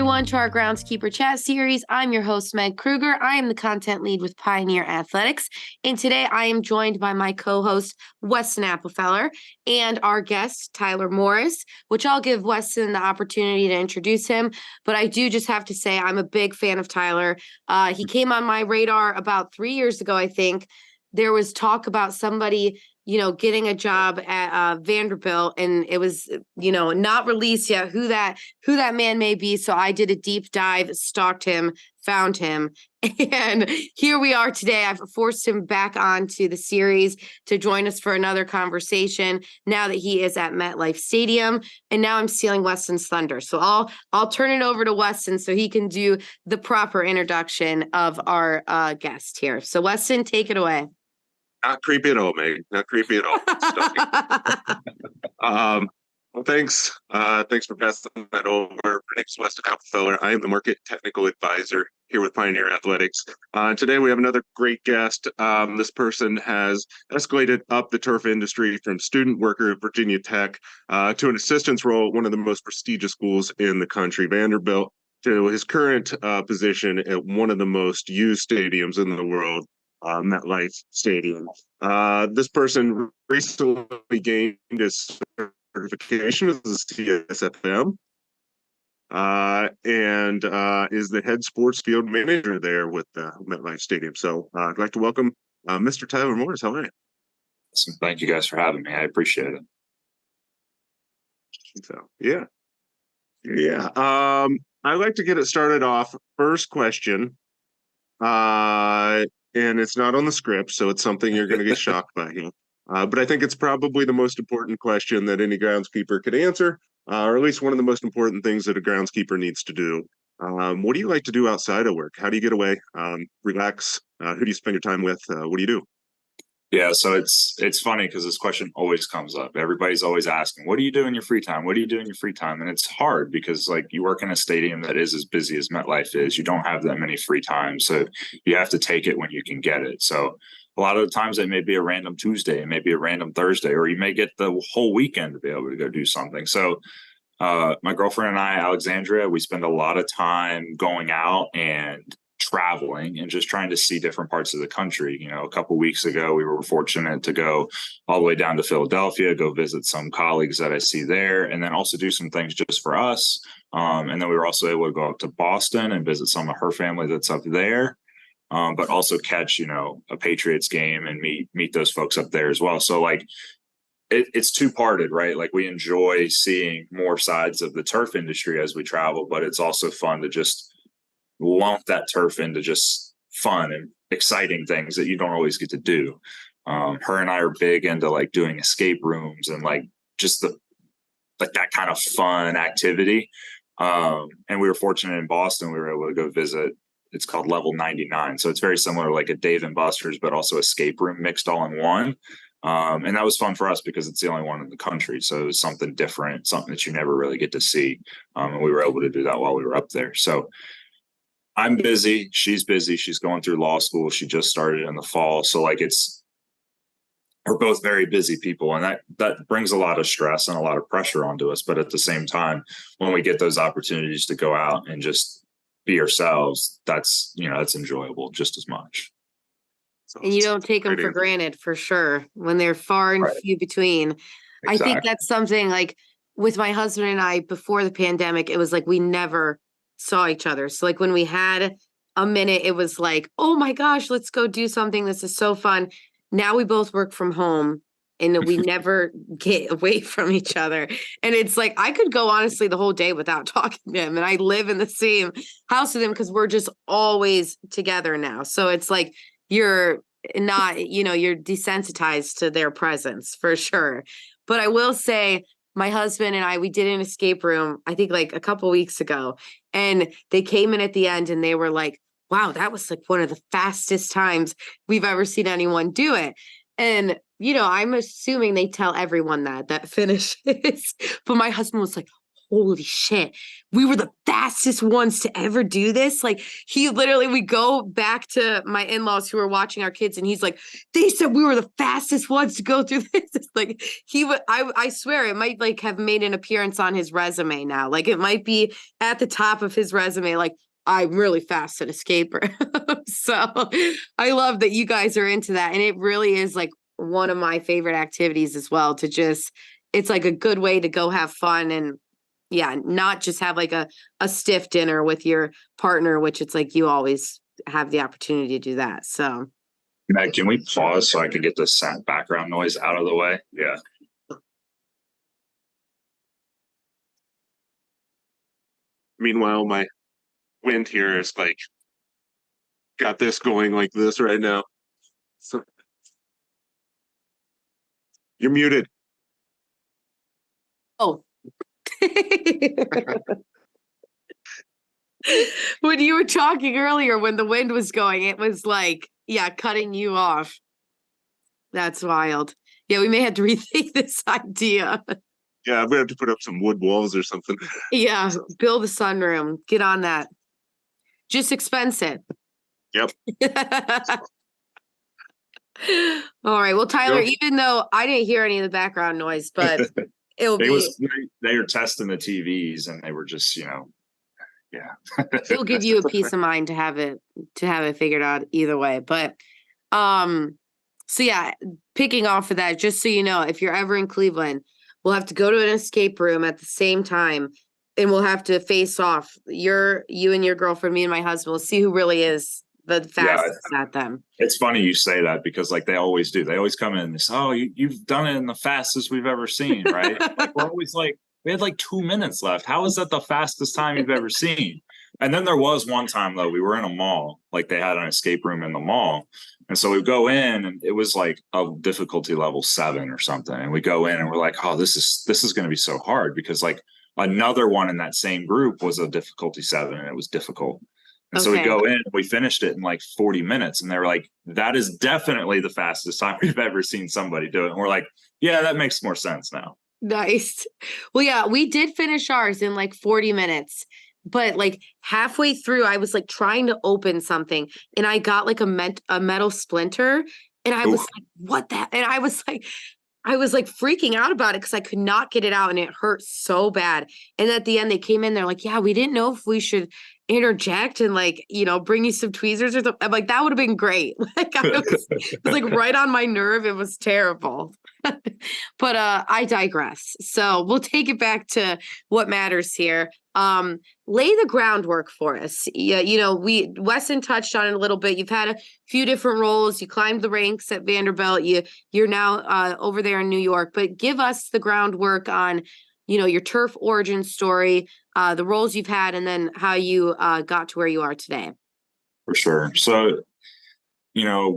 everyone, to our Groundskeeper chat series. I'm your host, Meg Kruger. I am the content lead with Pioneer Athletics. And today I am joined by my co-host, Weston Applefeller, and our guest, Tyler Morris, which I'll give Weston the opportunity to introduce him. But I do just have to say I'm a big fan of Tyler. He came on my radar about 3 years ago, I think. There was talk about somebody, getting a job at Vanderbilt, and it was, not released yet who that man may be. So I did a deep dive, stalked him, found him, and here we are today. I've forced him back onto the series to join us for another conversation now that he is at MetLife Stadium, and now I'm stealing Weston's thunder. So I'll turn it over to Weston so he can do the proper introduction of our guest here. So Weston, take it away. Not creepy at all, Meg. Not creepy at all. Well, thanks. Thanks for passing that over. My name's Weston Applefeller. I am the Market Technical Advisor here with Pioneer Athletics. Today we have another great guest. This person has escalated up the turf industry from student worker at Virginia Tech to an assistance role at one of the most prestigious schools in the country, Vanderbilt, to his current position at one of the most used stadiums in the world, MetLife Stadium. This person recently gained his certification as a CSFM and is the head sports field manager there with MetLife Stadium. So I'd like to welcome Mr. Tyler Morris. How are you? Awesome. Thank you guys for having me. I appreciate it. So, yeah. I'd like to get it started off. First question. And it's not on the script, so it's something you're going to get shocked by here. But I think it's probably the most important question that any groundskeeper could answer, or at least one of the most important things that a groundskeeper needs to do. What do you like to do outside of work? How do you get away, relax? Who do you spend your time with? What do you do? Yeah, so it's funny because this question always comes up. Everybody's always asking, what do you do in your free time? What do you do in your free time? And it's hard because you work in a stadium that is as busy as MetLife is. You don't have that many free time. So you have to take it when you can get it. So a lot of the times it may be a random Tuesday, it may be a random Thursday, or you may get the whole weekend to be able to go do something. So my girlfriend and I, Alexandria, we spend a lot of time going out and traveling and just trying to see different parts of the country. A couple of weeks ago, we were fortunate to go all the way down to Philadelphia, go visit some colleagues that I see there, and then also do some things just for us. And then we were also able to go up to Boston and visit some of her family that's up there, but also catch, a Patriots game and meet those folks up there as well. So it's two-parted, right? We enjoy seeing more sides of the turf industry as we travel, but it's also fun to just lump that turf into just fun and exciting things that you don't always get to do. Her and I are big into doing escape rooms and just that kind of fun activity. And we were fortunate in Boston, we were able to go visit. It's called Level 99. So it's very similar to a Dave and Buster's, but also escape room mixed all in one. And that was fun for us because it's the only one in the country. So it was something different, something that you never really get to see. And we were able to do that while we were up there. So I'm busy. She's busy. She's going through law school. She just started in the fall. So we're both very busy people. And that brings a lot of stress and a lot of pressure onto us. But at the same time, when we get those opportunities to go out and just be ourselves, that's enjoyable just as much. So, and you don't take them for granted, for sure, when they're far and few between. Exactly. I think that's something with my husband and I before the pandemic, it was we never saw each other. So when we had a minute, it was oh my gosh, let's go do something. This is so fun. Now we both work from home and we never get away from each other. And it's I could go honestly the whole day without talking to him. And I live in the same house with him because we're just always together now. So it's you're not, you're desensitized to their presence for sure. But I will say, my husband and I, we did an escape room, I think a couple weeks ago, and they came in at the end and they were wow, that was one of the fastest times we've ever seen anyone do it. And, I'm assuming they tell everyone that finishes. But my husband was holy shit, we were the fastest ones to ever do this. Like he literally, we go back to my in-laws who were watching our kids and he's like, they said we were the fastest ones to go through this. It's like he would, I swear it might like have made an appearance on his resume now. Like it might be at the top of his resume. Like I'm really fast at escape room. So I love that you guys are into that. And it really is like one of my favorite activities as well, to just, it's like a good way to go have fun and yeah, not just have like a stiff dinner with your partner, which it's like you always have the opportunity to do that. So Meg, can we pause so I can get this background noise out of the way? Yeah. Meanwhile, my wind here is like got this going like this right now. So you're muted. oh. When you were talking earlier, when the wind was going, it was like, yeah, cutting you off. That's wild. Yeah, we may have to rethink this idea. Yeah, I'm gonna have to put up some wood walls or something. Yeah, build a sunroom. Get on that. Just expensive. Yep. All right. Well, Tyler, Yep. even though I didn't hear any of the background noise, but it'll They be they were testing the TVs and they were just, yeah. it'll give you a peace of mind to have it figured out either way. But so yeah, picking off of that, just so you know, if you're ever in Cleveland, we'll have to go to an escape room at the same time and we'll have to face off. You and your girlfriend, me and my husband, will see who really is the fastest at them. It's funny you say that because like they always do. They always come in and say, oh, you've done it in the fastest we've ever seen, right? Like we're always like, we had like 2 minutes left. How is that the fastest time you've ever seen? And then there was one time though, we were in a mall, like they had an escape room in the mall. And so we go in and it was like a difficulty level 7 or something. And we go in and we're like, oh, this is going to be so hard because like another one in that same group was a difficulty 7 and it was difficult. And so we go in, we finished it in like 40 minutes and they're like, that is definitely the fastest time we've ever seen somebody do it. And we're like, yeah, that makes more sense now. Nice. Well, yeah, we did finish ours in like 40 minutes, but like halfway through, I was like trying to open something and I got like a metal splinter and I was like, what that? And I was like freaking out about it because I could not get it out and it hurt so bad. And at the end, they came in, they're like, yeah, we didn't know if we should interject and like, bring you some tweezers or something. I'm like, that would have been great. Like it was like right on my nerve. It was terrible. But I digress. So we'll take it back to what matters here. Lay the groundwork for us. Yeah, Weston touched on it a little bit. You've had a few different roles. You climbed the ranks at Vanderbilt. You're now over there in New York. But give us the groundwork on, your turf origin story, the roles you've had, and then how you got to where you are today. For sure. So,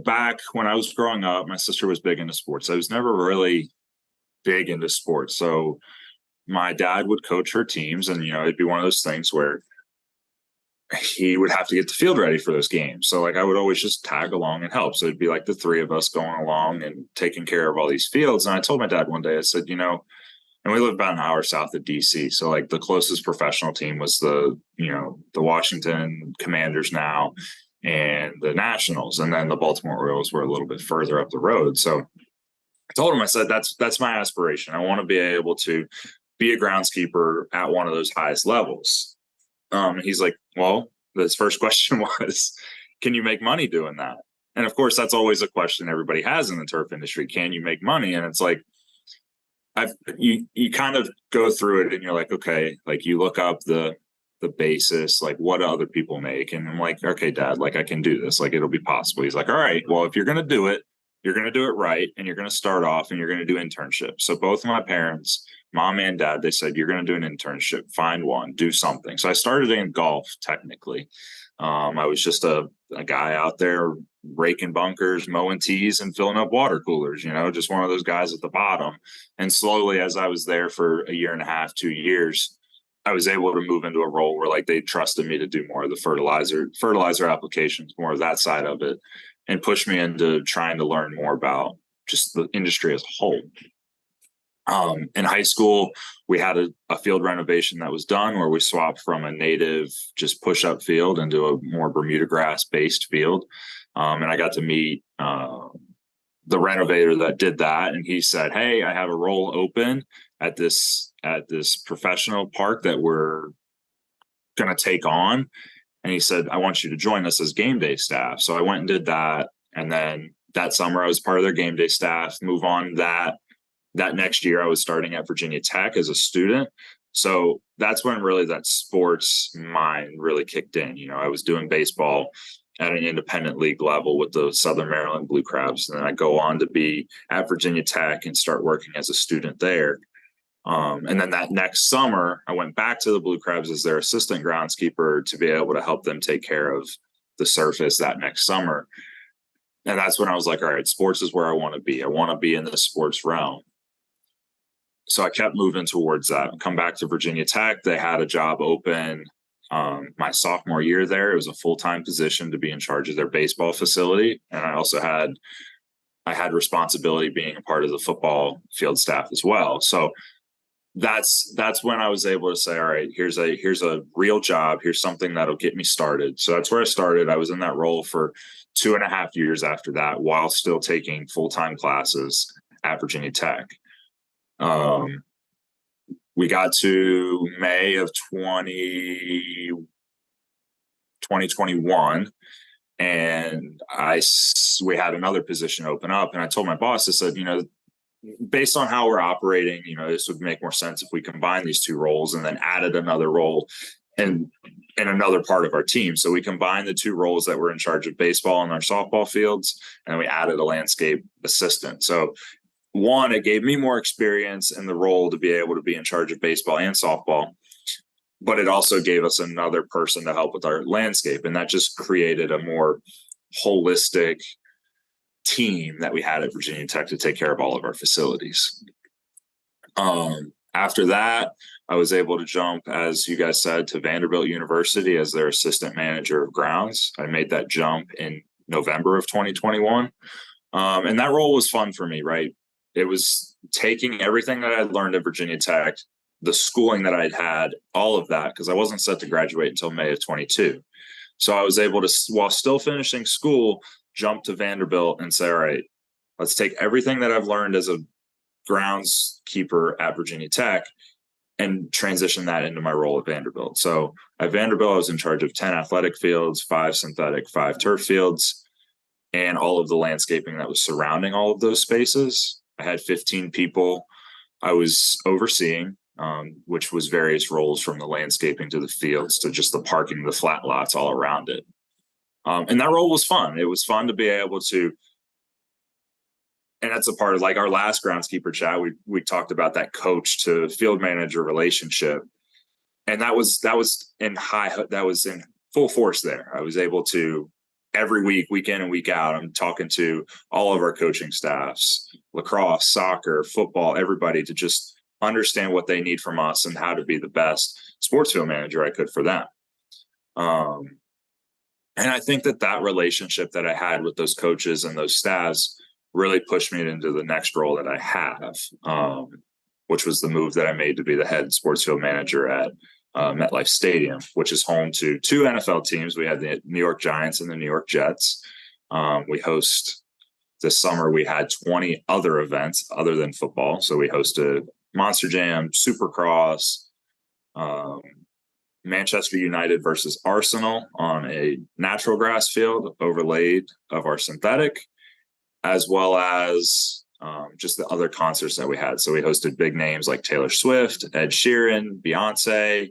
back when I was growing up, my sister was big into sports. I was never really big into sports. So my dad would coach her teams and, it'd be one of those things where he would have to get the field ready for those games. So like I would always just tag along and help. So it'd be like the three of us going along and taking care of all these fields. And I told my dad one day, I said, and we live about an hour south of DC. So like the closest professional team was the Washington Commanders now and the Nationals. And then the Baltimore Orioles were a little bit further up the road. So I told him, I said, that's my aspiration. I want to be able to be a groundskeeper at one of those highest levels. He's like, well, his first question was, can you make money doing that? And of course, that's always a question everybody has in the turf industry. Can you make money? And it's like, you kind of go through it and you're like, okay, like you look up the basis, like what do other people make? And I'm like, okay, Dad, like I can do this, like it'll be possible. He's like, all right, well, if you're going to do it, you're going to do it right. And you're going to start off and you're going to do internships. So both of my parents, mom and dad, they said, you're going to do an internship, find one, do something. So I started in golf technically. I was just a guy out there raking bunkers, mowing tees and filling up water coolers, just one of those guys at the bottom. And slowly, as I was there for a year and a half, 2 years, I was able to move into a role where like they trusted me to do more of the fertilizer applications, more of that side of it, and push me into trying to learn more about just the industry as a whole. In high school, we had a field renovation that was done where we swapped from a native just push-up field into a more Bermuda grass-based field. And I got to meet the renovator that did that, and he said, "Hey, I have a role open at this professional park that we're going to take on." And he said, "I want you to join us as game day staff." So I went and did that. And then that summer, I was part of their game day staff. Move on that next year, I was starting at Virginia Tech as a student. So that's when really that sports mind really kicked in. I was doing baseball at an independent league level with the Southern Maryland Blue Crabs. And then I go on to be at Virginia Tech and start working as a student there. And then that next summer, I went back to the Blue Crabs as their assistant groundskeeper to be able to help them take care of the surface that next summer. And that's when I was like, all right, sports is where I want to be. I want to be in the sports realm. So I kept moving towards that. Come back to Virginia Tech. They had a job open my sophomore year there. It was a full-time position to be in charge of their baseball facility. And I also had responsibility being a part of the football field staff as well. So that's when I was able to say, all right, here's a real job. Here's something that'll get me started. So that's where I started. I was in that role for 2.5 years after that, while still taking full-time classes at Virginia Tech. We got to May of 2021, and we had another position open up, and I told my boss, I said, based on how we're operating, this would make more sense if we combine these two roles and then added another role in another part of our team. So we combined the two roles that were in charge of baseball and our softball fields, and we added a landscape assistant. So one, it gave me more experience in the role to be able to be in charge of baseball and softball, but it also gave us another person to help with our landscape. And that just created a more holistic team that we had at Virginia Tech to take care of all of our facilities. After that, I was able to jump, as you guys said, to Vanderbilt University as their assistant manager of grounds. I made that jump in November of 2021. And that role was fun for me, right? It was taking everything that I'd learned at Virginia Tech, the schooling that I'd had, all of that, because I wasn't set to graduate until May of 22. So I was able to, while still finishing school, jump to Vanderbilt and say, all right, let's take everything that I've learned as a groundskeeper at Virginia Tech and transition that into my role at Vanderbilt. So at Vanderbilt, I was in charge of 10 athletic fields, 5 synthetic, 5 turf fields, and all of the landscaping that was surrounding all of those spaces. I had 15 people I was overseeing, which was various roles from the landscaping to the fields to just the parking, the flat lots all around it. And that role was fun. It was fun to be able to, and that's a part of like our last groundskeeper chat. We talked about that coach to field manager relationship, and that was in full force there. I was able to every week, week in and week out, I'm talking to all of our coaching staffs, lacrosse, soccer, football, everybody to just understand what they need from us and how to be the best sports field manager I could for them. And I think that relationship that I had with those coaches and those staffs really pushed me into the next role that I have, which was the move that I made to be the head sports field manager at MetLife Stadium, which is home to 2 NFL teams. We had the New York Giants and the New York Jets. We host this summer, we had 20 other events other than football. So we hosted Monster Jam, Supercross, Manchester United versus Arsenal on a natural grass field overlaid of our synthetic, as well as just the other concerts that we had. So we hosted big names like Taylor Swift, Ed Sheeran, Beyonce.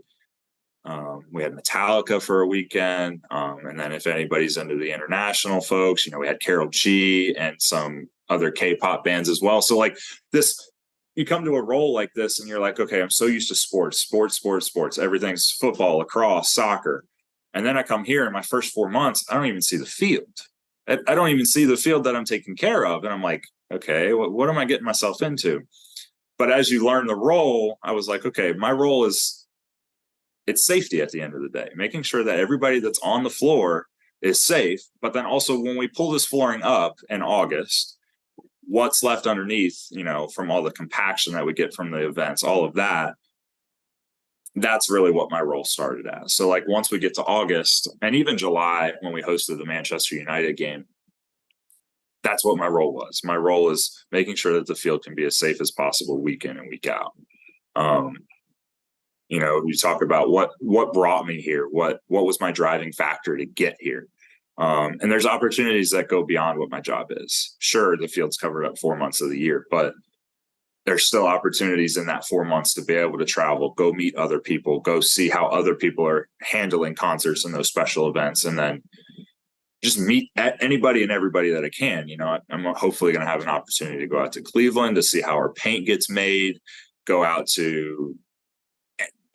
We had Metallica for a weekend. And then if anybody's into the international folks, we had Karol G and some other K-pop bands as well. So like this, you come to a role like this and you're like, okay, I'm so used to sports. Everything's football, lacrosse, soccer. And then I come here in my first 4 months, I don't even see the field. I don't even see the field that I'm taking care of. And I'm like, okay, what am I getting myself into? But as you learn the role, I was like, okay, my role is, it's safety at the end of the day, making sure that everybody that's on the floor is safe. But then also when we pull this flooring up in August, what's left underneath, from all the compaction that we get from the events, all of that, that's really what my role started as. So like once we get to August and even July, when we hosted the Manchester United game, that's what my role was. My role is making sure that the field can be as safe as possible week in and week out. You talk about what brought me here, what was my driving factor to get here. And there's opportunities that go beyond what my job is. Sure, the field's covered up 4 months of the year, but there's still opportunities in that 4 months to be able to travel, go meet other people, go see how other people are handling concerts and those special events, and then just meet anybody and everybody that I can. I'm hopefully going to have an opportunity to go out to Cleveland to see how our paint gets made, go out to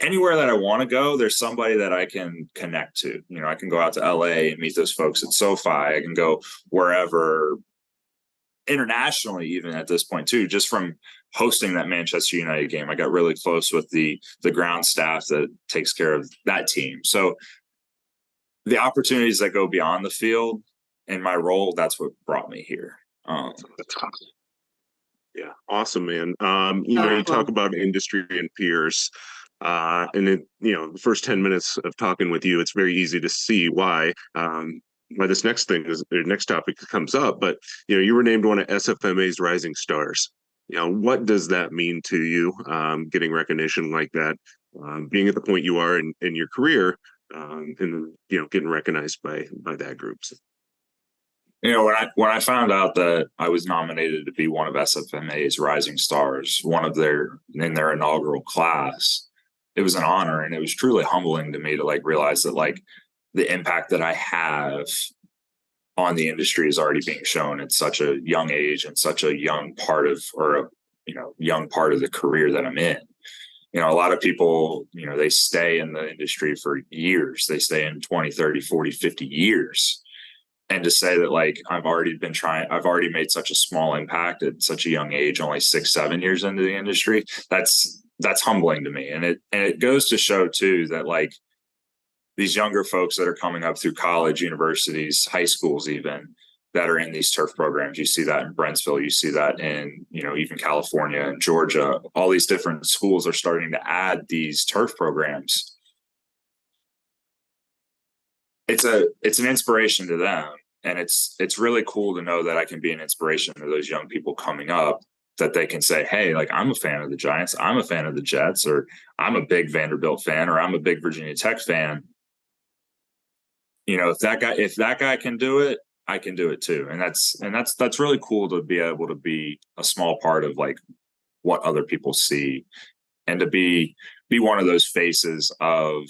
anywhere that I want to go. There's somebody that I can connect to. I can go out to LA and meet those folks at SoFi. I can go wherever internationally, even at this point too, just from hosting that Manchester United game. I got really close with the ground staff that takes care of that team. So the opportunities that go beyond the field and my role, that's what brought me here. Yeah. Awesome, man. You talk about industry and peers. And then, the first 10 minutes of talking with you, it's very easy to see why this next topic comes up. But, you were named one of SFMA's Rising Stars. What does that mean to you, getting recognition like that, being at the point you are in your career, and, getting recognized by that group? When I found out that I was nominated to be one of SFMA's Rising Stars, in their inaugural class, it was an honor, and it was truly humbling to me to realize that the impact that I have on the industry is already being shown at such a young age and such a young part of the career that I'm in. A lot of people, they stay in the industry for years. They stay in 20, 30, 40, 50 years. And to say that I've already made such a small impact at such a young age, only 6, 7 years into the industry, that's humbling to me. And it goes to show too that these younger folks that are coming up through college, universities, high schools, even that are in these turf programs. You see that in Brentsville. You see that in, even California and Georgia. All these different schools are starting to add these turf programs. It's an inspiration to them. And it's really cool to know that I can be an inspiration to those young people coming up, that they can say, hey, I'm a fan of the Giants, I'm a fan of the Jets, or I'm a big Vanderbilt fan, or I'm a big Virginia Tech fan. If that guy can do it, I can do it too. And that's really cool to be able to be a small part of what other people see, and to be one of those faces of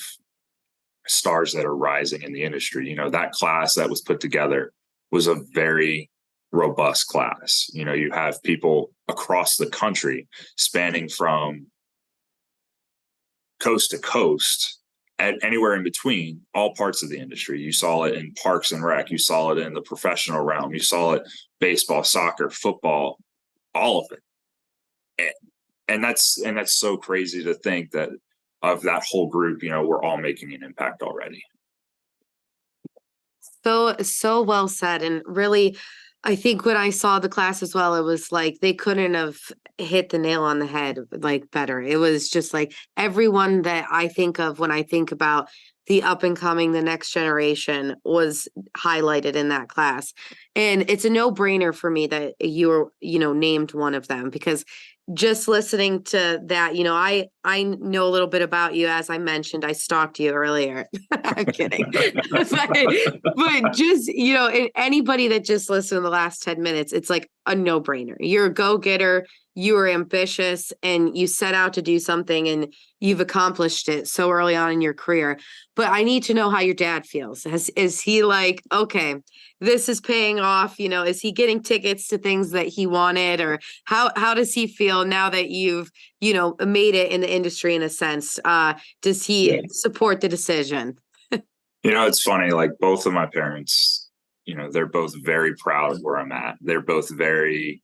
stars that are rising in the industry. That class that was put together was a very robust class. You have people across the country, spanning from coast to coast and anywhere in between, all parts of the industry. You saw it in Parks and Rec. You saw it in the professional realm. You saw it baseball, soccer, football, all of it. And that's so crazy to think that of that whole group, we're all making an impact already. So well said. And really, I think when I saw the class as well, it was they couldn't have hit the nail on the head better. It was just everyone that I think of when I think about the up and coming, the next generation, was highlighted in that class. And it's a no-brainer for me that you were, named one of them, because just listening to that, I know a little bit about you. As I mentioned, I stalked you earlier. I'm kidding. but just, anybody that just listened in the last 10 minutes, it's a no-brainer. You're a go-getter. You are ambitious, and you set out to do something, and you've accomplished it so early on in your career. But I need to know how your dad feels. Is he okay, this is paying off? Is he getting tickets to things that he wanted, or how does he feel now that you've, made it in the industry in a sense? Does he support the decision? It's funny, both of my parents, they're both very proud of where I'm at. They're both very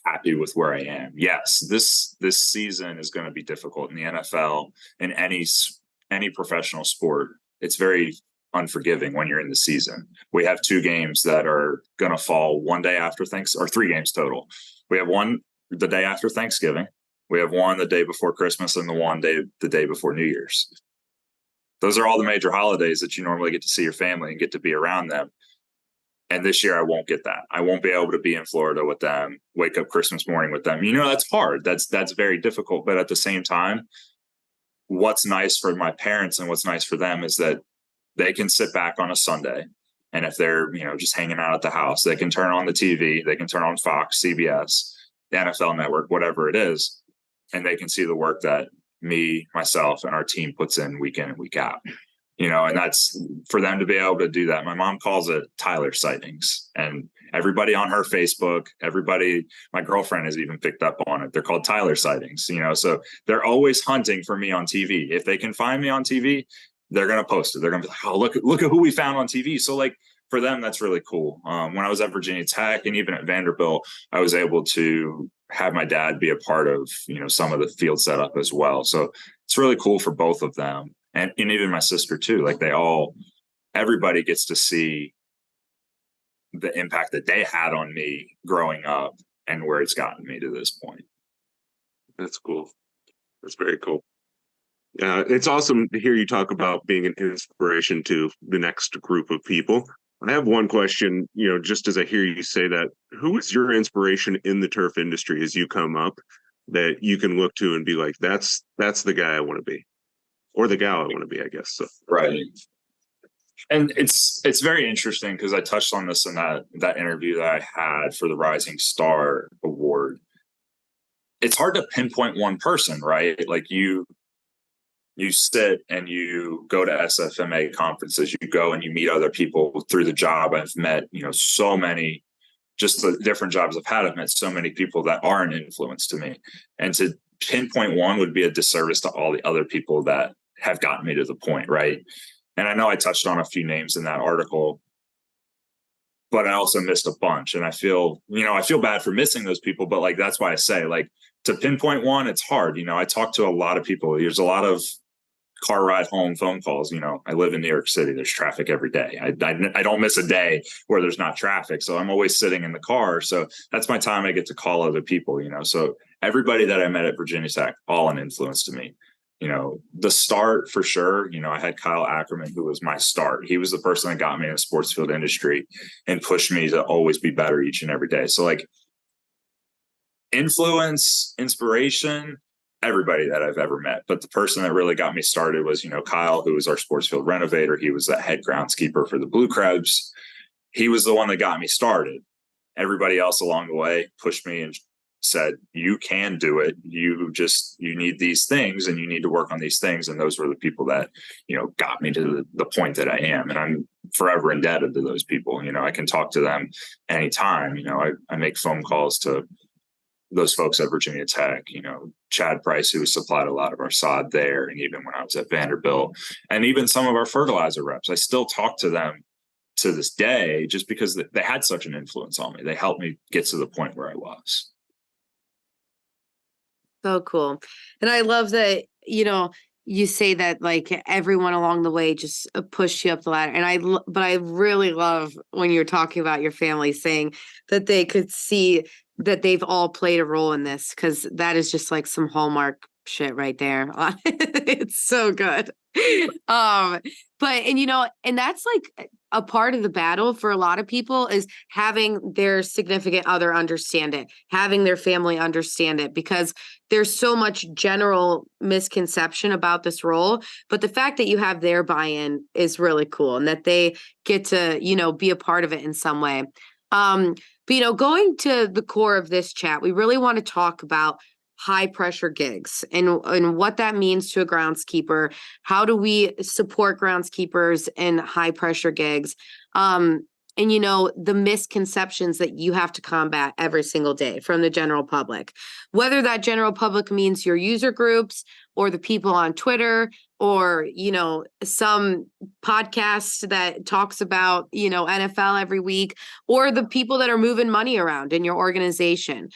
happy with where I am. Yes, this season is going to be difficult in the NFL, in any professional sport. It's very unforgiving when you're in the season. We have 2 games that are going to fall one day after Thanksgiving, or 3 games total. We have one the day after Thanksgiving. We have one the day before Christmas, and the day before New Year's. Those are all the major holidays that you normally get to see your family and get to be around them. And this year I won't get that. I won't be able to be in Florida with them, wake up Christmas morning with them. That's hard. That's very difficult. But at the same time, what's nice for my parents and what's nice for them is that they can sit back on a Sunday. And if they're, just hanging out at the house, they can turn on the TV, they can turn on Fox, CBS, the NFL Network, whatever it is, and they can see the work that me, myself, and our team puts in and week out. And that's for them to be able to do that. My mom calls it Tyler sightings, and everybody on her Facebook, my girlfriend has even picked up on it. They're called Tyler sightings, so they're always hunting for me on TV. If they can find me on TV, they're going to post it. They're going to be like, oh, look at who we found on TV. So for them, that's really cool. When I was at Virginia Tech and even at Vanderbilt, I was able to have my dad be a part of, some of the field setup as well. So it's really cool for both of them. And even my sister too. Everybody gets to see the impact that they had on me growing up and where it's gotten me to this point. That's cool. That's very cool. It's awesome to hear you talk about being an inspiration to the next group of people. I have one question, just as I hear you say that, who is your inspiration in the turf industry as you come up that you can look to and be like, that's the guy I want to be, or the gal I want to be, I guess. So. Right. And it's very interesting because I touched on this in that interview that I had for the Rising Star Award. It's hard to pinpoint one person, right? You sit and you go to SFMA conferences, you go and you meet other people through the job. I've met, so many, just the different jobs I've had, I've met so many people that are an influence to me. And to pinpoint one would be a disservice to all the other people that have gotten me to the point, right? And I know I touched on a few names in that article, but I also missed a bunch. And I feel bad for missing those people, but that's why I say, to pinpoint one, it's hard. I talk to a lot of people. There's a lot of car ride home phone calls. I live in New York City. There's traffic every day. I don't miss a day where there's not traffic. So I'm always sitting in the car. So that's my time I get to call other people, so everybody that I met at Virginia Tech, all an influence to me. The start for sure, I had Kyle Ackerman, who was my start. He was the person that got me in the sports field industry and pushed me to always be better each and every day. So influence, inspiration, everybody that I've ever met. But the person that really got me started was, Kyle, who was our sports field renovator. He was the head groundskeeper for the Blue Crabs. He was the one that got me started. Everybody else along the way pushed me and said, you can do it. You need these things and you need to work on these things. And those were the people that, got me to the point that I am. And I'm forever indebted to those people. I can talk to them anytime. I make phone calls to those folks at Virginia Tech, Chad Price, who supplied a lot of our sod there. And even when I was at Vanderbilt, and even some of our fertilizer reps, I still talk to them to this day, just because they had such an influence on me. They helped me get to the point where I was. So cool. And I love that, you say that everyone along the way just pushed you up the ladder. And but I really love when you're talking about your family saying that they could see that they've all played a role in this, because that is just some Hallmark shit right there. It's so good. And that's a part of the battle for a lot of people, is having their significant other understand it, having their family understand it, because there's so much general misconception about this role. But the fact that you have their buy-in is really cool, and that they get to, be a part of it in some way. But, going to the core of this chat, we really want to talk about high pressure gigs and what that means to a groundskeeper. How do we support groundskeepers in high pressure gigs? And the misconceptions that you have to combat every single day from the general public, whether that general public means your user groups or the people on Twitter, or, some podcast that talks about, NFL every week, or the people that are moving money around in your organization.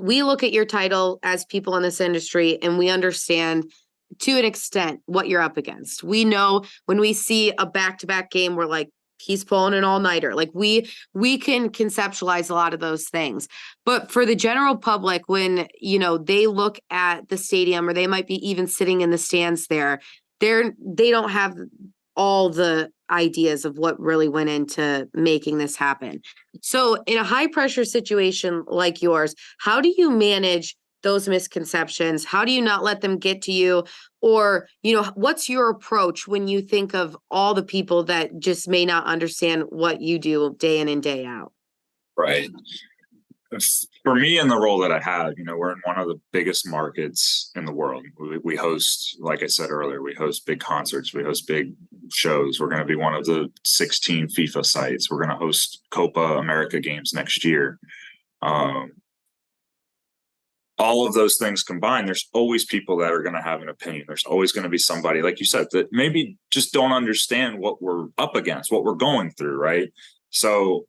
We look at your title as people in this industry, and we understand to an extent what you're up against. We know when we see a back-to-back game, we're like, he's pulling an all-nighter. Like we can conceptualize a lot of those things. But for the general public, when, they look at the stadium or they might be even sitting in the stands there, they don't have all the ideas of what really went into making this happen. So in a high pressure situation like yours, how do you manage those misconceptions? How do you not let them get to you? Or, what's your approach when you think of all the people that just may not understand what you do day in and day out? Right. For me, in the role that I have, we're in one of the biggest markets in the world. We host, like I said earlier, we host big concerts, we host big shows. We're going to be one of the 16 FIFA sites. We're going to host Copa America games next year. All of those things combined, there's always people that are going to have an opinion. There's always going to be somebody, like you said, that maybe just don't understand what we're up against, what we're going through, right? So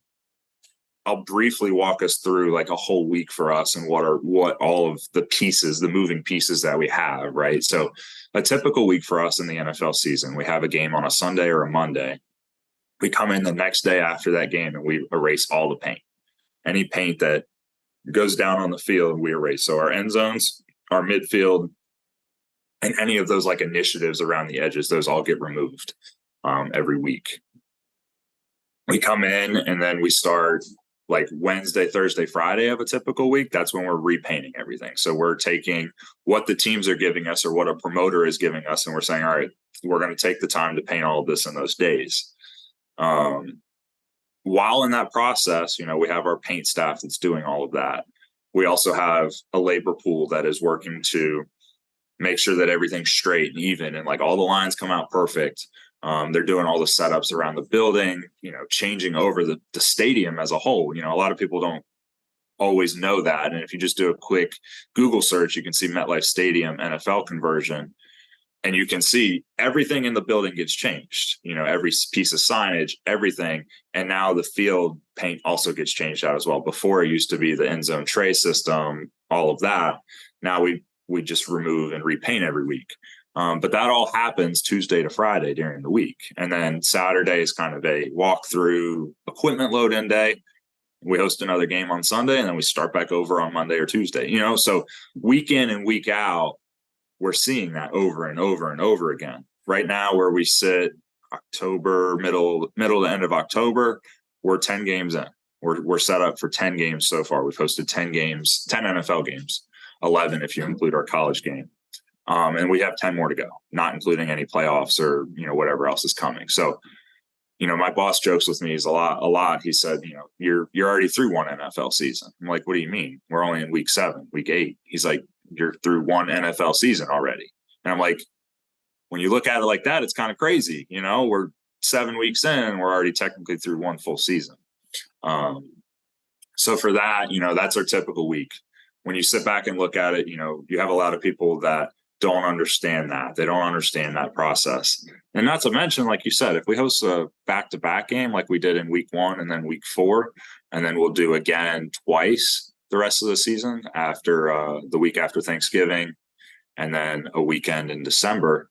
I'll briefly walk us through like a whole week for us and what all of the pieces, the moving pieces that we have, right? So a typical week for us in the NFL season, we have a game on a Sunday or a Monday. We come in the next day after that game and we erase all the paint. Any paint that goes down on the field, we erase. So our end zones, our midfield, and any of those like initiatives around the edges, those all get removed every week. We come in and then we start like Wednesday, Thursday, Friday of a typical week. That's when we're repainting everything. So we're taking what the teams are giving us or what a promoter is giving us, and we're saying, all right, we're going to take the time to paint all of this in those days. While in that process, we have our paint staff that's doing all of that. We also have a labor pool that is working to make sure that everything's straight and even and like all the lines come out perfect. They're doing all the setups around the building, changing over the stadium as a whole. A lot of people don't always know that. And if you just do a quick Google search, you can see MetLife Stadium NFL conversion. And you can see everything in the building gets changed, every piece of signage, everything. And now the field paint also gets changed out as well. Before it used to be the end zone tray system, all of that. Now we just remove and repaint every week. But that all happens Tuesday to Friday during the week. And then Saturday is kind of a walkthrough equipment load in day. We host another game on Sunday and then we start back over on Monday or Tuesday, so week in and week out, we're seeing that over and over and over again. Right now, where we sit October, middle to end of October, we're 10 games in. We're set up for 10 games so far. We've hosted 10 games, 10 NFL games, 11 if you include our college game. And we have 10 more to go, not including any playoffs or, whatever else is coming. So, my boss jokes with me a lot. He said, you're already through one NFL season. I'm like, what do you mean? We're only in week 7, week 8. He's like, you're through one NFL season already. And I'm like, when you look at it like that, it's kind of crazy. We're 7 weeks in and we're already technically through one full season. So for that, that's our typical week. When you sit back and look at it, you have a lot of people that don't understand that. They don't understand that process. And not to mention, like you said, if we host a back-to-back game like we did in week 1 and then week 4, and then we'll do again twice the rest of the season after the week after Thanksgiving, and then a weekend in December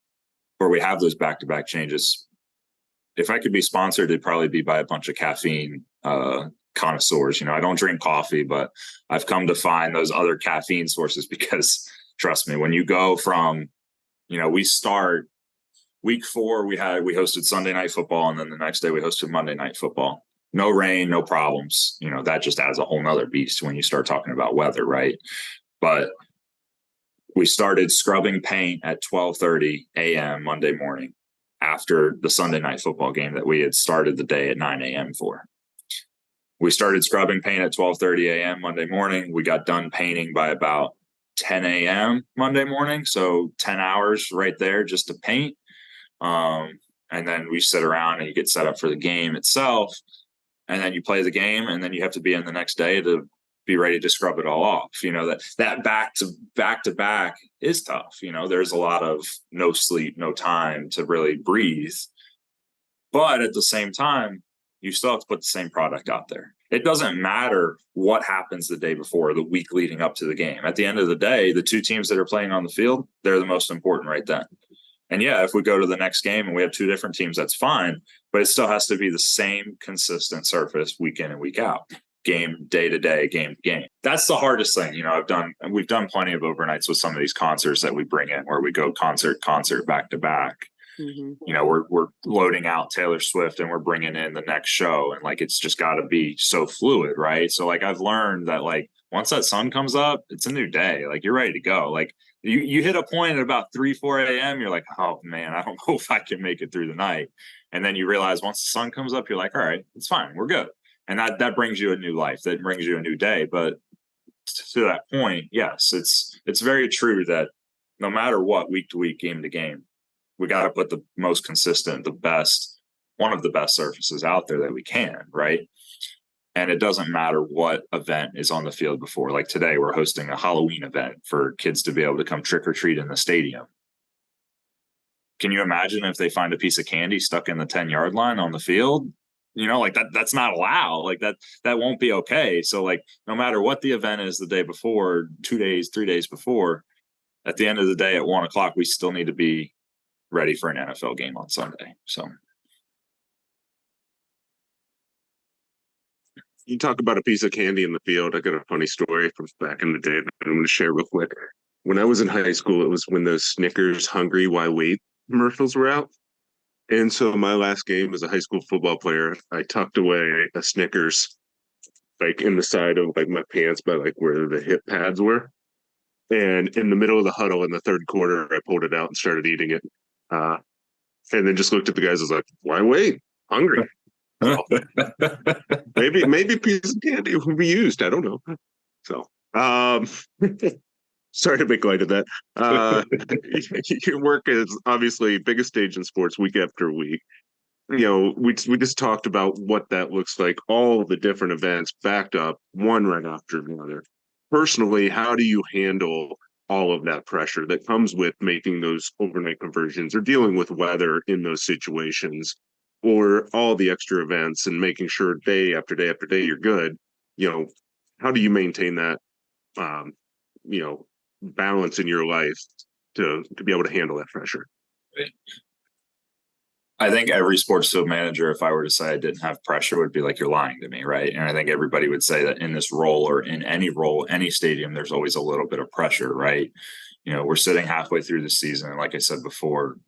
where we have those back-to-back changes. If I could be sponsored, it'd probably be by a bunch of caffeine connoisseurs. I don't drink coffee, but I've come to find those other caffeine sources because trust me, when you go from, we start week 4, we hosted Sunday Night Football, and then the next day we hosted Monday Night Football. No rain, no problems. That just adds a whole nother beast when you start talking about weather, right? But we started scrubbing paint at 12:30 a.m. Monday morning after the Sunday Night Football game that we had started the day at 9 a.m. for. We started scrubbing paint at 12:30 a.m. Monday morning. We got done painting by about 10 a.m. Monday morning. So 10 hours right there just to paint. And then we sit around and you get set up for the game itself. And then you play the game, and then you have to be in the next day to be ready to scrub it all off. That back to back is tough. There's a lot of no sleep, no time to really breathe. But at the same time, you still have to put the same product out there. it doesn't matter what happens the day before, the week leading up to the game. At the end of the day, the two teams that are playing on the field, they're the most important right then. And yeah, if we go to the next game and we have two different teams, that's fine, but it still has to be the same consistent surface week in and week out, game day to day, game to game. That's the hardest thing. We've done plenty of overnights with some of these concerts that we bring in where we go concert back to back. We're loading out Taylor Swift and we're bringing in the next show, and like it's just got to be so fluid, right? So like I've learned that like once that sun comes up, it's a new day. Like you're ready to go. Like you hit a point at about 3-4 a.m. You're like, oh man, I don't know if I can make it through the night. And then you realize once the sun comes up, you're like, all right, it's fine, we're good. And that brings you a new life. That brings you a new day. But to that point, yes, it's very true that no matter what, week to week, game to game, we got to put the most consistent, the best, one of the best surfaces out there that we can, right? And it doesn't matter what event is on the field before. Like today, we're hosting a Halloween event for kids to be able to come trick or treat in the stadium. Can you imagine if they find a piece of candy stuck in the 10-yard line on the field? Like that's not allowed. Like that won't be okay. So like no matter what the event is the day before, 2 days, 3 days before, at the end of the day at 1:00, we still need to be ready for an NFL game on Sunday. So You talk about a piece of candy in the field. I got a funny story from back in the day that I'm going to share real quick. When I was in high school, it was when those Snickers Hungry Why Wait commercials were out. And so my last game as a high school football player, I tucked away a Snickers like in the side of like my pants by like where the hip pads were. And in the middle of the huddle in the third quarter, I pulled it out and started eating it. And then just looked at the guys and was like, why wait? Hungry. So, maybe a piece of candy will be used. I don't know. So sorry to make light of that. Your work is obviously biggest stage in sports week after week. We just talked about what that looks like, all the different events backed up, one right after another. Personally, how do you handle all of that pressure that comes with making those overnight conversions or dealing with weather in those situations or all the extra events and making sure day after day after day you're good? How do you maintain that, balance in your life to be able to handle that pressure? I think every sports field manager, if I were to say I didn't have pressure, would be like, you're lying to me, right? And I think everybody would say that in this role or in any role, any stadium, there's always a little bit of pressure, right? We're sitting halfway through the season. And like I said before,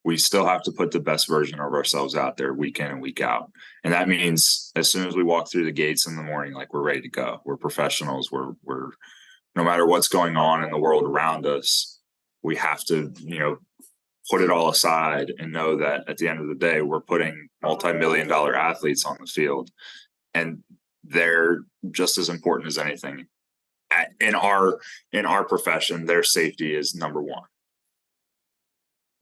we still have to put the best version of ourselves out there week in and week out. And that means as soon as we walk through the gates in the morning, like we're ready to go. We're professionals. We're no matter what's going on in the world around us, we have to, put it all aside and know that at the end of the day, we're putting multi-million-dollar athletes on the field, and they're just as important as anything. In our profession, their safety is number one.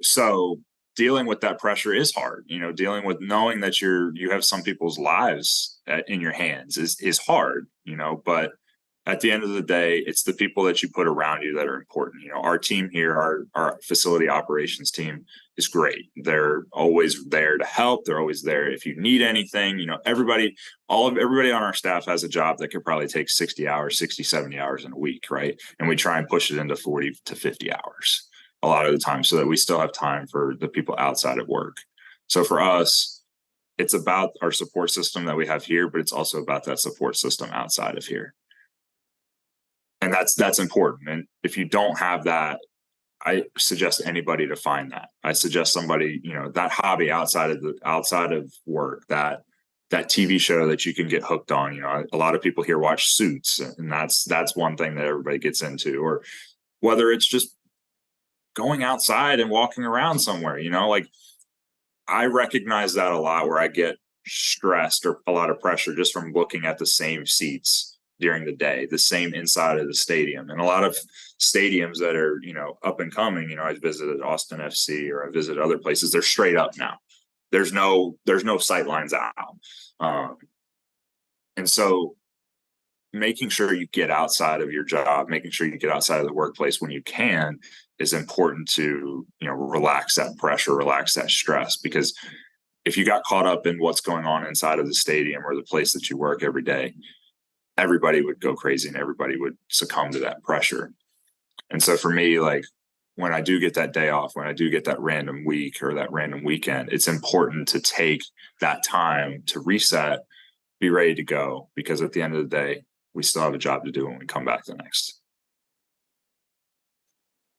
So dealing with that pressure is hard. Dealing with knowing that you have some people's lives in your hands is hard. But at the end of the day, it's the people that you put around you that are important. Our team here, our facility operations team is great. They're always there to help. They're always there if you need anything. Everybody on our staff has a job that could probably take 60 hours, 60, 70 hours in a week, right? And we try and push it into 40 to 50 hours a lot of the time so that we still have time for the people outside of work. So for us, it's about our support system that we have here, but it's also about that support system outside of here. And that's important. And if you don't have that, I suggest anybody to find that. I suggest somebody, that hobby outside of work, that TV show that you can get hooked on. A lot of people here watch Suits, and that's one thing that everybody gets into. Or whether it's just going outside and walking around somewhere, like I recognize that a lot where I get stressed or a lot of pressure just from looking at the same seats during the day, the same inside of the stadium. And a lot of stadiums that are, up and coming, I visited Austin FC or I visited other places, they're straight up now. There's no sight lines out. And so making sure you get outside of your job, making sure you get outside of the workplace when you can is important to, relax that pressure, relax that stress, because if you got caught up in what's going on inside of the stadium or the place that you work every day, everybody would go crazy and everybody would succumb to that pressure. And so for me, like when I do get that day off, when I do get that random week or that random weekend, it's important to take that time to reset, be ready to go, because at the end of the day, we still have a job to do when we come back the next.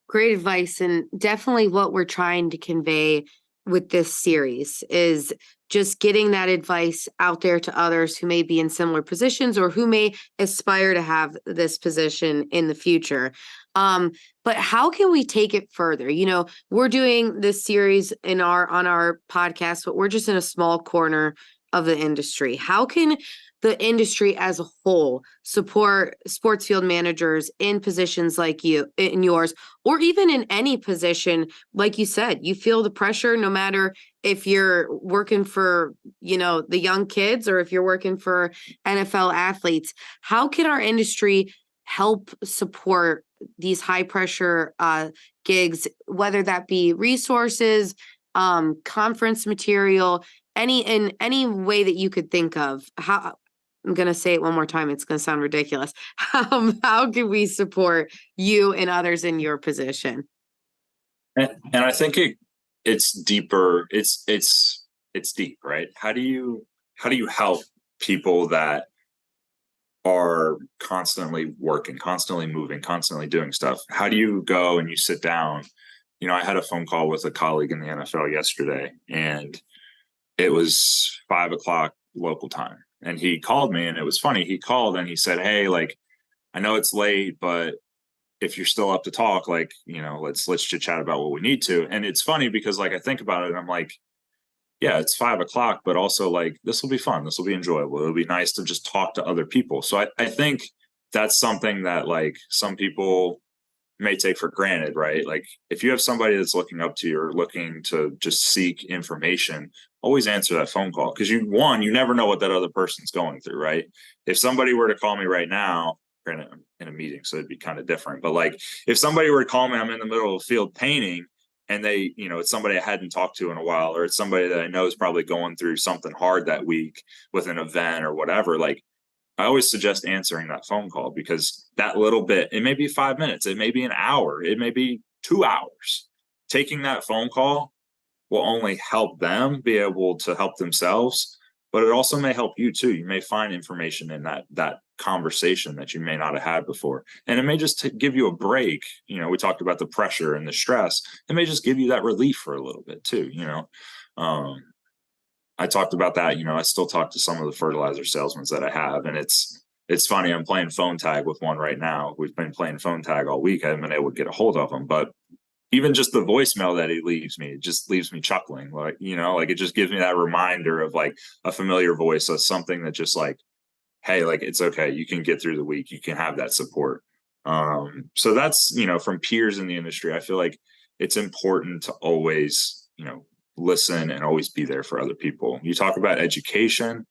Great advice. And definitely what we're trying to convey with this series is just getting that advice out there to others who may be in similar positions or who may aspire to have this position in the future. But how can we take it further? You know, we're doing this series on our podcast, but we're just in a small corner of the industry. How can the industry as a whole support sports field managers in positions like you, in yours, or even in any position? Like you said, you feel the pressure no matter if you're working for, you know, the young kids or if you're working for NFL athletes. How can our industry help support these high pressure gigs, whether that be resources, conference material, in any way that you could think of? How, I'm going to say it one more time. It's going to sound ridiculous. How can we support you and others in your position? And I think it's deeper. It's deep, right? How do you help people that are constantly working, constantly moving, constantly doing stuff? How do you go and you sit down? You know, I had a phone call with a colleague in the NFL yesterday, and it was 5 o'clock local time. And he called me, and it was funny. He called and he said, "Hey, like, I know it's late, but if you're still up to talk, like, you know, let's chit chat about what we need to." And it's funny because like I think about it and I'm like, yeah, it's 5 o'clock, but also like this will be fun. This will be enjoyable. It'll be nice to just talk to other people. So I think that's something that like some people may take for granted, right? Like if you have somebody that's looking up to you or looking to just seek information, always answer that phone call, because you never know what that other person's going through, right? If somebody were to call me right now, granted I'm in a meeting, so it'd be kind of different, but like if somebody were to call me, I'm in the middle of a field painting, and they, you know, it's somebody I hadn't talked to in a while, or it's somebody that I know is probably going through something hard that week with an event or whatever, like I always suggest answering that phone call, because that little bit, it may be 5 minutes, it may be an hour, it may be 2 hours. Taking that phone call will only help them be able to help themselves, but it also may help you too. You may find information in that conversation that you may not have had before. And it may just give you a break. You know, we talked about the pressure and the stress. It may just give you that relief for a little bit too, you know. I talked about that, you know, I still talk to some of the fertilizer salesmen that I have, and it's funny. I'm playing phone tag with one right now. We've been playing phone tag all week. I haven't been able to get a hold of him, but even just the voicemail that he leaves me, it just leaves me chuckling. Like, you know, like it just gives me that reminder of like a familiar voice of something that just like, hey, like it's okay. You can get through the week. You can have that support. So that's, you know, from peers in the industry, I feel like it's important to always, you know, listen and always be there for other people. You talk about education.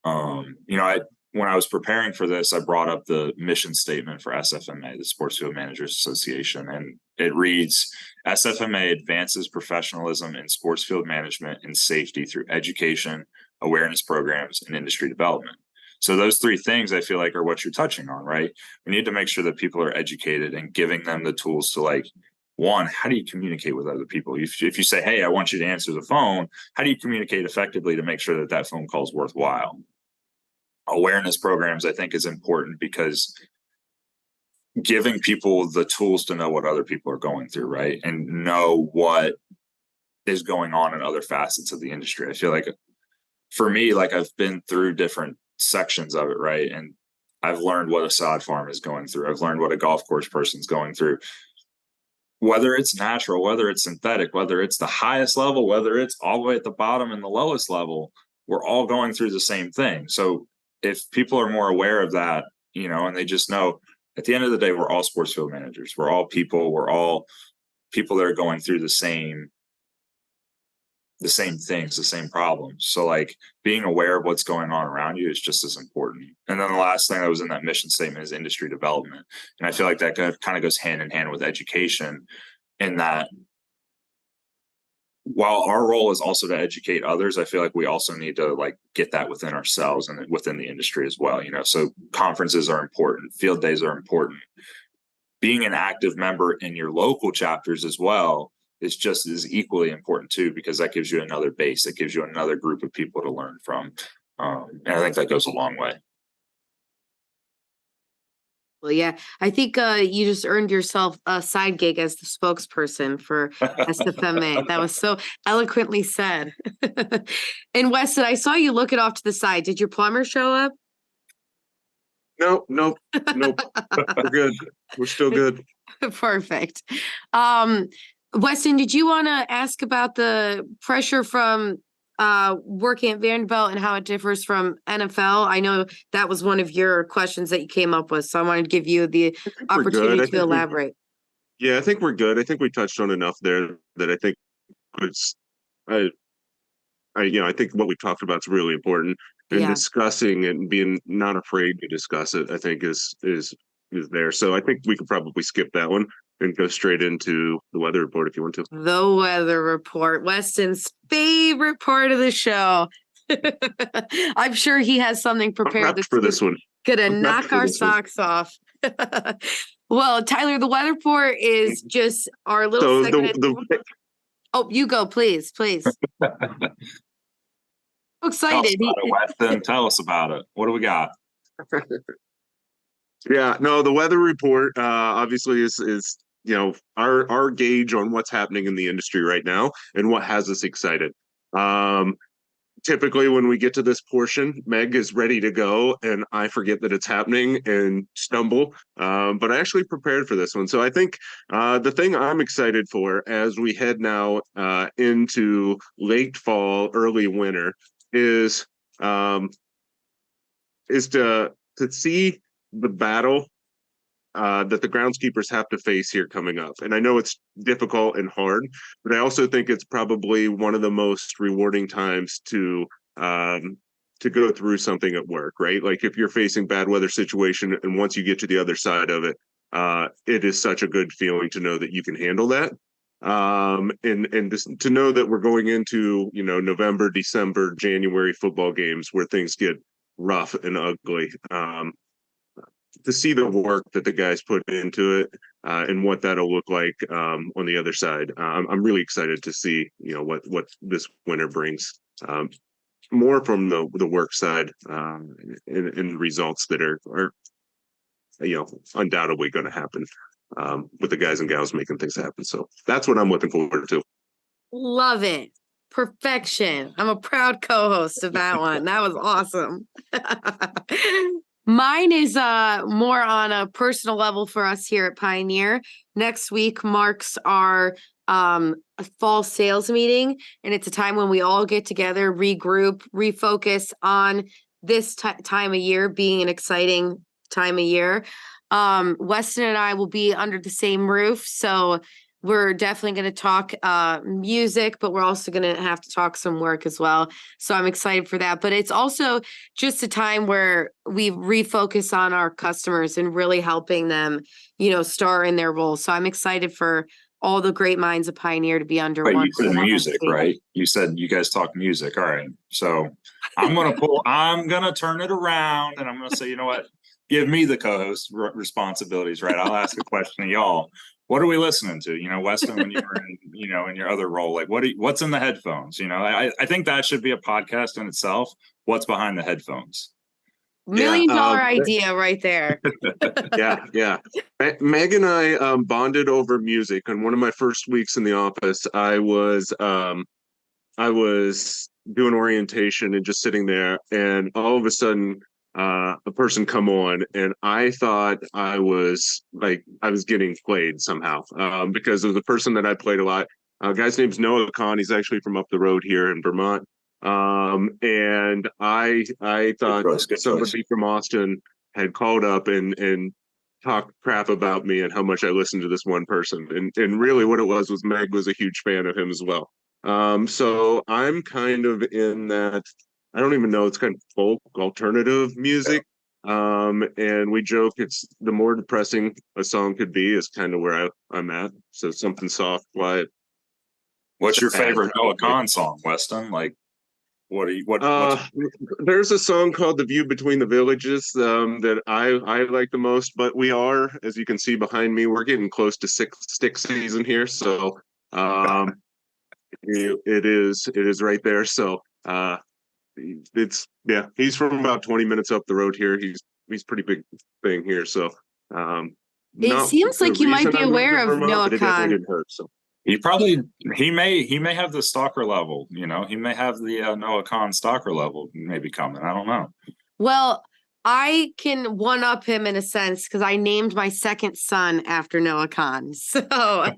You know, when I was preparing for this, I brought up the mission statement for SFMA, the Sports Field Managers Association, and it reads, SFMA advances professionalism in sports field management and safety through education, awareness programs, and industry development. So those three things I feel like are what you're touching on, right? We need to make sure that people are educated and giving them the tools to like, one, how do you communicate with other people? If you say, hey, I want you to answer the phone, how do you communicate effectively to make sure that that phone call is worthwhile? Awareness programs, I think, is important, because giving people the tools to know what other people are going through, right? And know what is going on in other facets of the industry. I feel like for me, like I've been through different sections of it, right? And I've learned what a sod farm is going through. I've learned what a golf course person's going through. Whether it's natural, whether it's synthetic, whether it's the highest level, whether it's all the way at the bottom and the lowest level, we're all going through the same thing. So if people are more aware of that, you know, and they just know at the end of the day, we're all sports field managers. We're all people that are going through the same things, the same problems. So like being aware of what's going on around you is just as important. And then the last thing that was in that mission statement is industry development. And I feel like that kind of goes hand in hand with education, in that while our role is also to educate others, I feel like we also need to like get that within ourselves and within the industry as well. So conferences are important, field days are important. Being an active member in your local chapters as well is just as equally important too, because that gives you another base, that gives you another group of people to learn from. And I think that goes a long way. Well, yeah, I think you just earned yourself a side gig as the spokesperson for SFMA. That was so eloquently said. And Weston, I saw you looking off to the side. Did your plumber show up? Nope. We're good. We're still good. Perfect. Weston, did you want to ask about the pressure from working at Vanderbilt and how it differs from NFL? I know that was one of your questions that you came up with, so I wanted to give you the opportunity to elaborate. I think we're good. I think we touched on enough there that I think it's I think what we talked about is really important, and discussing and being not afraid to discuss it, I think is there. So I think we could probably skip that one and go straight into the weather report if you want to. The weather report, Weston's favorite part of the show. I'm sure he has something prepared for this one. Gonna knock our socks off. Well, Tyler, the weather report is just our little segment. Oh, you go, please. So excited. Weston, tell us about it. What do we got? The weather report obviously is our gauge on what's happening in the industry right now and what has us excited. Typically when we get to this portion, Meg is ready to go and I forget that it's happening and stumble. But I actually prepared for this one. So I think the thing I'm excited for as we head now into late fall, early winter is to see the battle that the groundskeepers have to face here coming up. And I know it's difficult and hard, but I also think it's probably one of the most rewarding times to go through something at work, right? Like if you're facing bad weather situation and once you get to the other side of it, it is such a good feeling to know that you can handle that. And this, to know that we're going into, November, December, January football games where things get rough and ugly. To see the work that the guys put into it and what that'll look like on the other side. I'm really excited to see, what this winter brings. More from the work side and results that are undoubtedly going to happen with the guys and gals making things happen. So that's what I'm looking forward to. Love it. Perfection. I'm a proud co-host of that one. That was awesome. Mine is more on a personal level for us here at Pioneer. Next week marks our fall sales meeting, and it's a time when we all get together, regroup, refocus on this time of year being an exciting time of year. Weston and I will be under the same roof, so we're definitely going to talk music, but we're also going to have to talk some work as well. So I'm excited for that. But it's also just a time where we refocus on our customers and really helping them, star in their role. So I'm excited for all the great minds of Pioneer to be under one. You said music, right? You said you guys talk music. All right. So I'm going to turn it around and I'm going to say, you know what? Give me the co-host responsibilities, right? I'll ask a question to y'all. What are we listening to? Weston, when you were in, in your other role, like what's in the headphones? I think that should be a podcast in itself. What's behind the headphones? $1 million idea right there. Yeah. Meg and I bonded over music. And one of my first weeks in the office, I was doing orientation and just sitting there, and all of a sudden a person come on and I thought I was getting played somehow because of the person that I played a lot. Guy's name's Noah Khan. He's actually from up the road here in Vermont. And I thought somebody from Austin had called up and talked crap about me and how much I listened to this one person. And really what it was Meg was a huge fan of him as well. So I'm kind of in that, I don't even know, it's kind of folk alternative music. And we joke it's the more depressing a song could be is kind of where I'm at. So something soft, quiet. What's your bad favorite Noah song. Khan song, Weston? Like, what are you? There's a song called "The View Between the Villages" that I like the most. But we are, as you can see behind me, we're getting close to stick season here. So it is right there. So he's from about 20 minutes up the road here. He's pretty big thing here. So It not seems the like you might reason be I moved to aware of Vermont, Noah but it definitely Khan. didn't hurt. So He may have the stalker level. He may have the Noah Khan stalker level maybe coming. I don't know. Well, I can one up him in a sense because I named my second son after Noah Khan. So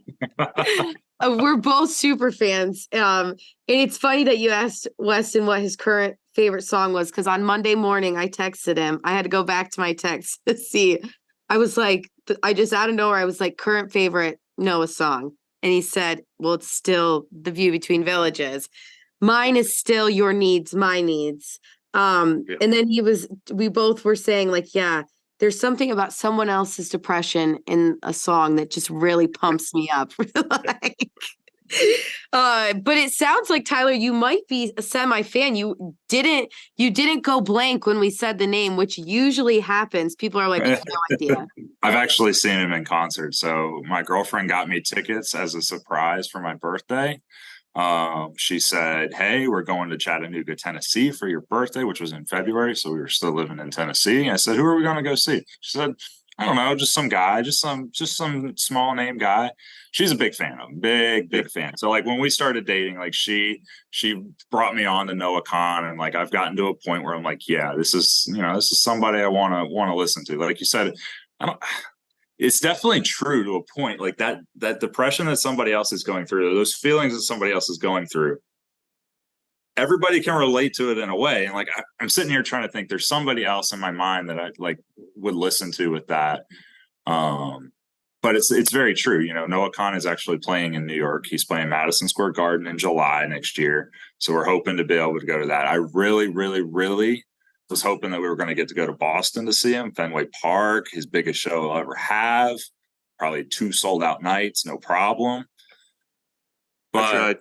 we're both super fans. And it's funny that you asked Weston what his current favorite song was because on Monday morning I texted him. I had to go back to my text to see. I was like, I just out of nowhere, I was like, current favorite Noah song. And he said, well, it's still The View Between Villages. Mine is still Your Needs, My Needs. And then we both were saying like, yeah, there's something about someone else's depression in a song that just really pumps me up. Like, but it sounds like Tyler, you might be a semi-fan. You didn't go blank when we said the name, which usually happens. People are like, I have no idea. I've actually seen him in concert. So my girlfriend got me tickets as a surprise for my birthday. She said, hey, we're going to Chattanooga, Tennessee for your birthday, which was in February. So we were still living in Tennessee. I said, who are we going to go see? She said, I don't know, just some guy, just some small name guy. She's a big fan of him, big fan. So like when we started dating, like she brought me on to Noah Khan, and like I've gotten to a point where I'm like, yeah, this is somebody I want to listen to. Like you said, it's definitely true to a point. Like that depression that somebody else is going through, those feelings that somebody else is going through, everybody can relate to it in a way. And like I'm sitting here trying to think there's somebody else in my mind that I like would listen to with that. But it's very true. Noah Khan is actually playing in New York. He's playing Madison Square Garden in July next year. So we're hoping to be able to go to that. I really, really, really was hoping that we were going to get to go to Boston to see him, Fenway Park, his biggest show I'll ever have. Probably 2 sold out nights, no problem. But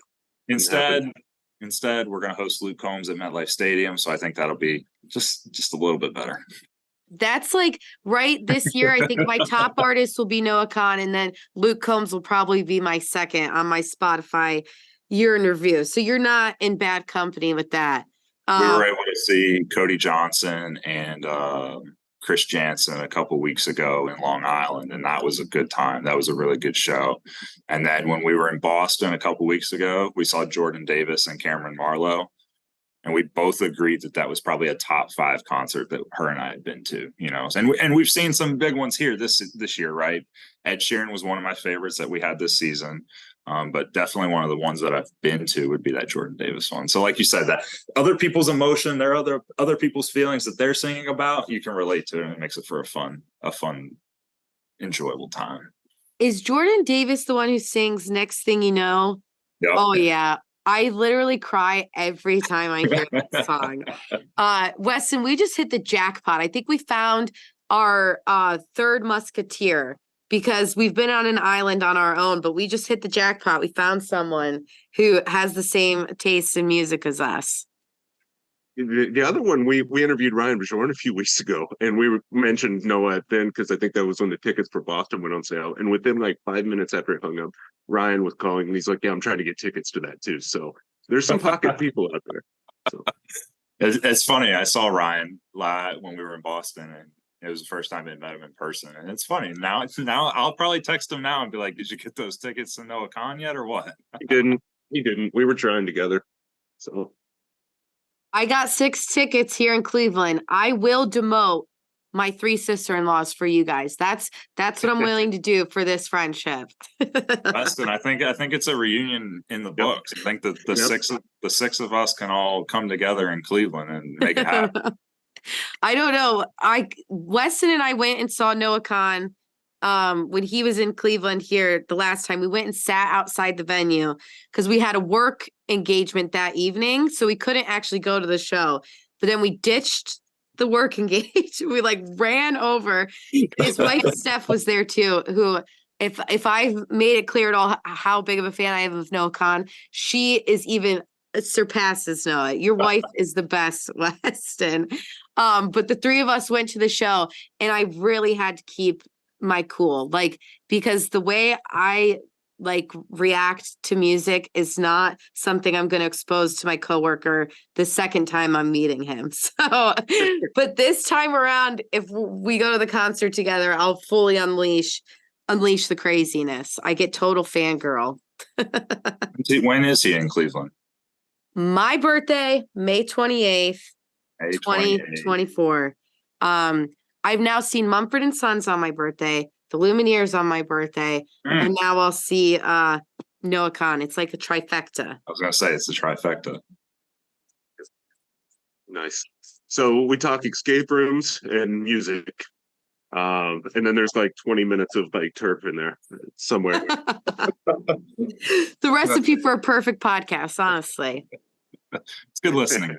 instead, we're going to host Luke Combs at MetLife Stadium. So I think that'll be just a little bit better. That's like right this year. I think my top artist will be Noah Khan, and then Luke Combs will probably be my second on my Spotify year in review. So you're not in bad company with that. We were able to see Cody Johnson and Chris Jansen a couple weeks ago in Long Island, and that was a good time. That was a really good show. And then when we were in Boston a couple weeks ago, we saw Jordan Davis and Cameron Marlowe. And we both agreed that was probably a top 5 concert that her and I had been to, and we've seen some big ones here this year, right? Ed Sheeran was one of my favorites that we had this season. But definitely one of the ones that I've been to would be that Jordan Davis one. So like you said, that other people's emotion, there are other people's feelings that they're singing about, you can relate to it, and it makes it for a fun, enjoyable time. Is Jordan Davis the one who sings Next Thing You Know? Yep. Oh yeah. I literally cry every time I hear that song. Weston, we just hit the jackpot. I think we found our third musketeer because we've been on an island on our own, but we just hit the jackpot. We found someone who has the same taste in music as us. The other one, we interviewed Ryan Bajorn a few weeks ago, and we mentioned Noah then because I think that was when the tickets for Boston went on sale. And within like 5 minutes after it hung up, Ryan was calling, and he's like, "Yeah, I'm trying to get tickets to that too." So there's some pocket people out there. So it's funny. I saw Ryan live when we were in Boston, and it was the first time I met him in person. And it's funny now I'll probably text him now and be like, "Did you get those tickets to Noah Khan yet, or what?" He didn't. We were trying together. So I got 6 tickets here in Cleveland. I will demote my 3 sister-in-laws for you guys. That's what I'm willing to do for this friendship. Weston, I think it's a reunion in the books. I think that the six of us can all come together in Cleveland and make it happen. I don't know. Weston and I went and saw Noah Khan when he was in Cleveland here the last time. We went and sat outside the venue because we had a work engagement that evening, so we couldn't actually go to the show. But then we ditched the work engagement. We like ran over. His wife Steph was there too, who if I've made it clear at all how big of a fan I am of Noah Khan, she is even surpasses Noah. Your wife is the best, Weston. But the three of us went to the show, and I really had to keep my cool, like, because the way I react to music is not something I'm going to expose to my coworker the second time I'm meeting him. So, but this time around, if we go to the concert together, I'll fully unleash the craziness. I get total fangirl. When is he in Cleveland? My birthday, May 28th, May 2024. I've now seen Mumford & Sons on my birthday, the Lumineers on my birthday, and now I'll see Noah Khan. It's like a trifecta. I was going to say, it's the trifecta. Nice. So we talk escape rooms and music. And then there's like 20 minutes of like turf in there somewhere. The recipe for a perfect podcast, honestly. It's good listening.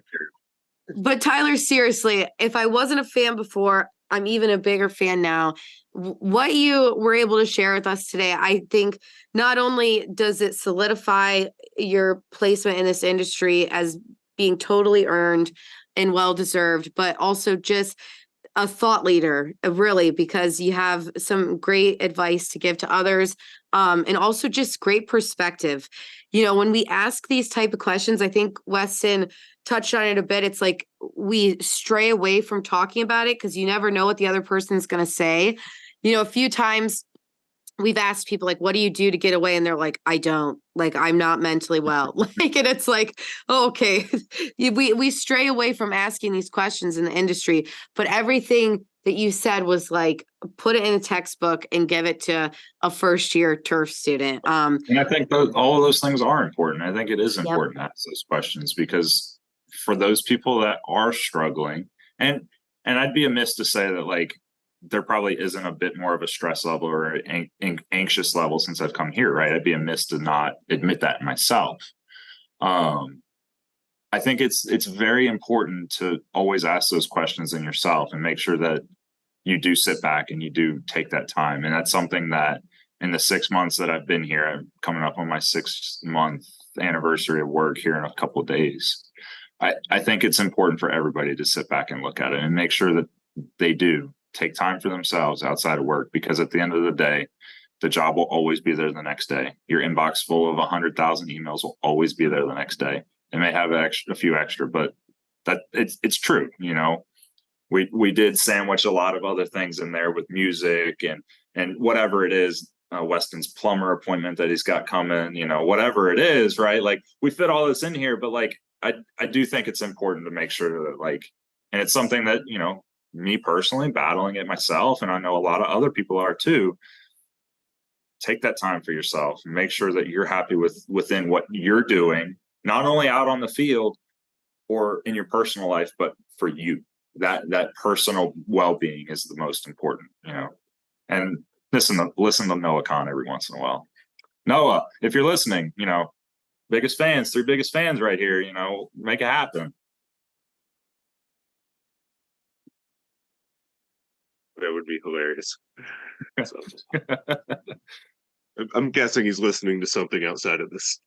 But Tyler, seriously, if I wasn't a fan before, I'm even a bigger fan now. What you were able to share with us today, I think not only does it solidify your placement in this industry as being totally earned and well-deserved, but also just a thought leader, really, because you have some great advice to give to others, and also just great perspective. When we ask these type of questions, I think Weston touched on it a bit. It's like we stray away from talking about it because you never know what the other person's going to say. A few times we've asked people, like, what do you do to get away? And they're like, I don't, like, I'm not mentally well. And it's like, oh, okay. we stray away from asking these questions in the industry, but everything that you said was like, put it in a textbook and give it to a first year turf student. And I think all of those things are important. I think it is important to ask those questions, because for those people that are struggling, and I'd be amiss to say that, like, there probably isn't a bit more of a stress level or anxious level since I've come here, right? I'd be amiss to not admit that myself. I think it's very important to always ask those questions in yourself and make sure that you do sit back and you do take that time. And that's something that in the 6 months that I've been here, I'm coming up on my 6-month anniversary of work here in a couple of days. I think it's important for everybody to sit back and look at it and make sure that they do take time for themselves outside of work, because at the end of the day, the job will always be there the next day. Your inbox full of 100,000 emails will always be there the next day. It may have a few extra, but that it's true. We did sandwich a lot of other things in there with music and whatever it is, Weston's plumber appointment that he's got coming, whatever it is, right? Like, we fit all this in here, but like, I do think it's important to make sure that, like, and it's something that, me personally battling it myself, and I know a lot of other people are too. Take that time for yourself and make sure that you're happy within what you're doing, not only out on the field or in your personal life, but for you. That personal well-being is the most important, and listen to Noah Khan every once in a while. Noah, if you're listening, three biggest fans right here, make it happen. That would be hilarious. I'm guessing he's listening to something outside of this.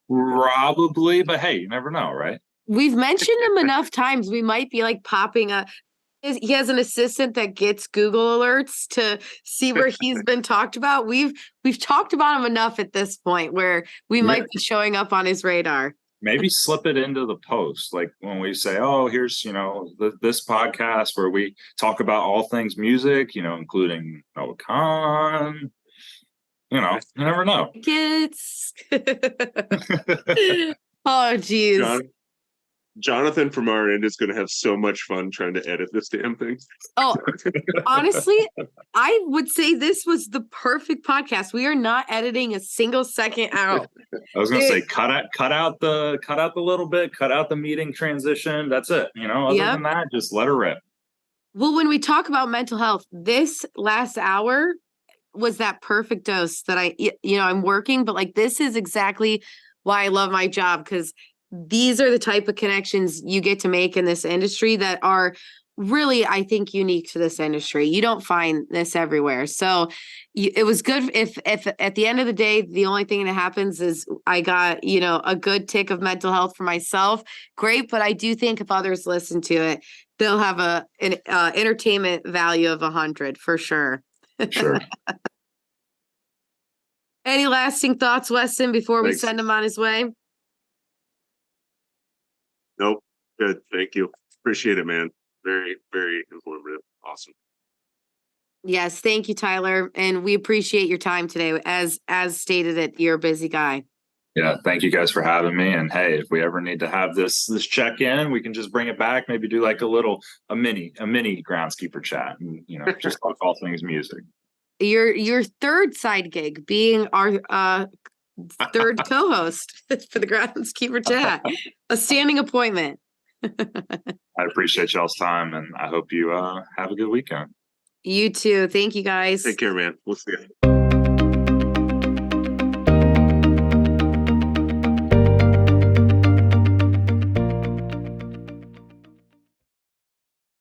Probably, but hey, you never know, right? We've mentioned him enough times. We might be like popping up. He has an assistant that gets Google alerts to see where he's been talked about. We've talked about him enough at this point where we might be showing up on his radar. Maybe slip it into the post, like when we say, "Oh, here's this podcast where we talk about all things music, including Noah Khan." You never know. Kids. Oh, geez. Jonathan from our end is going to have so much fun trying to edit this damn thing. Oh, honestly, I would say this was the perfect podcast. We are not editing a single second out. I was going to say, cut out the little bit, cut out the meeting transition. That's it. Other than that, just let her rip. Well, when we talk about mental health, this last hour was that perfect dose that I'm working, but like, this is exactly why I love my job, because these are the type of connections you get to make in this industry that are really, I think, unique to this industry. You don't find this everywhere. So it was good if at the end of the day, the only thing that happens is I got, a good tick of mental health for myself. Great. But I do think if others listen to it, they'll have an entertainment value of 100 for sure. Sure. Any lasting thoughts, Weston, before we Thanks. send him on his way? Nope. Good. Thank you. Appreciate it, man. Very, very informative. Awesome. Yes, thank you, Tyler. And we appreciate your time today. As stated that you're a busy guy. Yeah, thank you guys for having me. And hey, if we ever need to have this check in, we can just bring it back. Maybe do like a mini groundskeeper chat, and just talk all things music. Your third side gig being our third co-host for the Groundskeeper chat, a standing appointment. I appreciate y'all's time, and I hope you have a good weekend. You too. Thank you, guys. Take care, man. We'll see you.